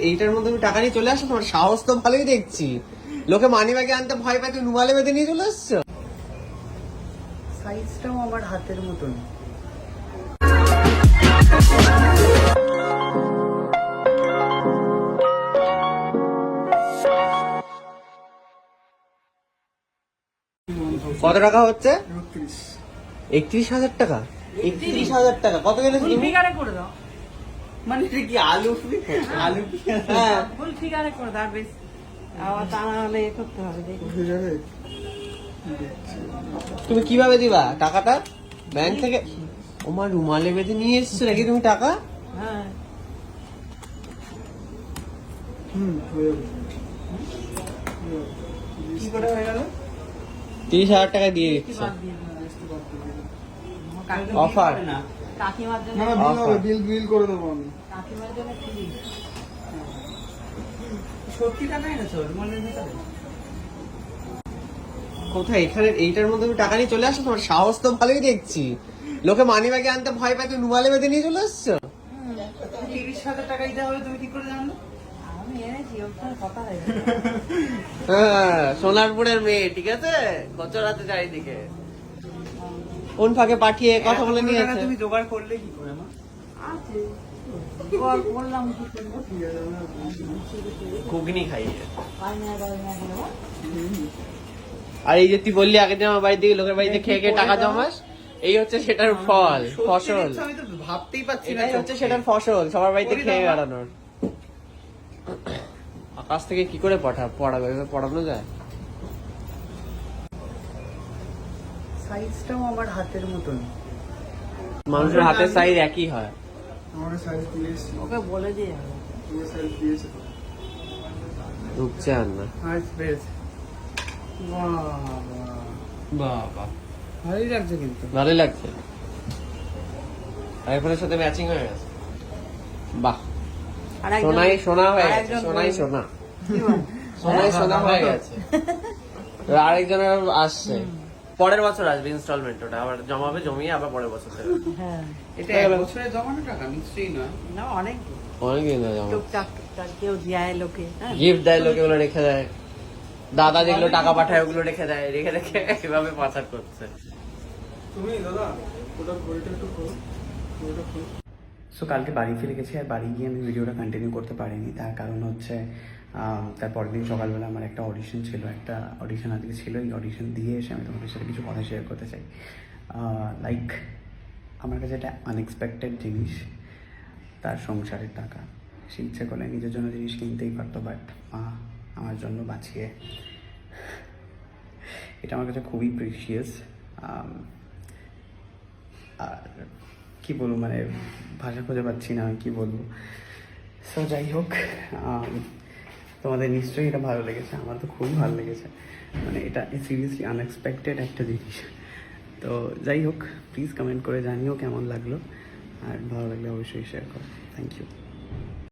এইটার মধ্যে তুমি টাকা নিয়ে চলে আসো, তোমার সাহস তো ভালোই দেখছি। লোকে মানি ব্যাগে আনতে ভয় পায়, তুমি রুমালে বেঁধে নিয়ে চলে আসছো। সাইজটাও আমার হাতের মতন। কত টাকা হচ্ছে? 31,000 টাকা। 31,000 টাকা কত গেলে ফুল ফিগারে করে দাও। মানে এটা কি আলু আলু? হ্যাঁ ফুল ফিগারে করে দাও, বেশ আবার তা না হলে এ করতে হবে। দেখো তুমি কিভাবে দিবা টাকাটা? ব্যাংক থেকে? ওমা রুমালে বেঁধে নিয়ে এসছো নাকি তুমি টাকা? হ্যাঁ কি করে হয়ে গেল? 30,000 টাকা দিয়ে দিচ্ছ। অফার কাকিমার জন্য, না বিল হবে, বিল করে দেবো আমি। কাকিমার জন্য ফ্রি। সত্যি টাকা এনেছো রুমালের ভিতরে? কোথায়? এখানে এইটার মধ্যে তুমি টাকা নিয়ে চলে আসো, তোমার সাহস তো ভালোই দেখছি। লোকে মানি ব্যাগে আনতে ভয় পায়, তুমি রুমালে বেঁধে নিয়ে চলে আসছো। 30,000 টাকা দিতে হবে, তুমি কি করে জানলে? আমি এনেছি, ওর সঙ্গে কথা হয়েছে। হ্যাঁ সোনারপুরের মেয়ে, ঠিক আছে, কচরাতে চারিদিকে কোন ফাঁকে পাঠিয়ে কথা বলে এত নিয়েছে। টাকা তুমি জোগাড় করলে কি করে মা? আছে বললাম কি করবো, ঘুগনি খাইয়ে। পাই না করে বল। আর এই যে তুই বললি আগের দিন আমার বাড়ি থেকে লোকের বাড়িতে খেয়ে খেয়ে টাকা জমাস, এই হচ্ছে সেটার ফল, ফসল। আমি তো ভাবতেই পারছি না। এটাই হচ্ছে সেটার ফসল, সবার বাড়িতে খেয়ে বেড়ানোর। আকাশ থেকে কি করে পড়াবে? পড়ানো যায়? সাইজটাও আমার হাতের মতন। মানুষের হাতের সাইজ একই হয়। আমার সাইজ দিয়েছি, ওকে বলে দিয়ে হবে। তোমার সাইজ দিয়েছে। ঢুকছে আর না। Nice base. বাহ বাবা ভালোই লাগছে কিন্তু। ভালোই লাগছে, আইফোনের সাথে ম্যাচিং হয়ে গেছে। বাহ, সোনাই সোনা হয়ে গেছে, সোনাই সোনা, সোনাই সোনা হয়ে গেছে। আরেকজনের আসছে, পরের বছর আসবে ইনস্টলমেন্ট, ওটা আবার জমাবে, জমিয়ে আবার পরের বছর দেবে। হ্যাঁ এটা এক বছরের জমানো টাকা নিশ্চয়ই নয়। না, অনেক অনেকদিন জমা, টুকটাক টুকটাক কেউ দেয় লোকে। হ্যাঁ গিফট দেয় লোকে, ওগুলো রেখে দেয়। দাদা যেগুলো টাকা পাঠায় ওগুলো রেখে দেয়, রেখে রেখে এভাবে পাচার করছে। তুমি দাদা ওটা ঘড়িটা একটু খোলো, ঘড়িটা খোলো। সো কালকে বাড়ি ফিরে গেছি, আর বাড়ি গিয়ে আমি ভিডিওটা কন্টিনিউ করতে পারিনি। তার কারণ হচ্ছে তার পরের দিন সকালবেলা আমার একটা অডিশন ছিল, একটা অডিশন আজকে ছিল। এই অডিশন দিয়ে এসে আমি তোমাদের সাথে কিছু কথা শেয়ার করতে চাই। লাইক আমার কাছে একটা আনএক্সপেক্টেড জিনিস, তার সংসারের টাকা। সে ইচ্ছে করলে নিজের জন্য জিনিস কিনতেই পারতো, বাট মা আমার জন্য বাঁচিয়ে। এটা আমার কাছে খুবই প্রিশিয়াস। আর কী বলবো, মানে ভাষা খুঁজে পাচ্ছি না আমি কী বলবো। সো যাই হোক, তোমাদের নিশ্চয়ই এটা ভালো লেগেছে, আমার তো খুবই ভালো লেগেছে। মানে এটা সিরিয়াসলি আনএক্সপেক্টেড একটা জিনিস। তো যাই হোক, প্লিজ কমেন্ট করে জানিও কেমন লাগলো, আর ভালো লাগলে অবশ্যই শেয়ার করো। Thank you.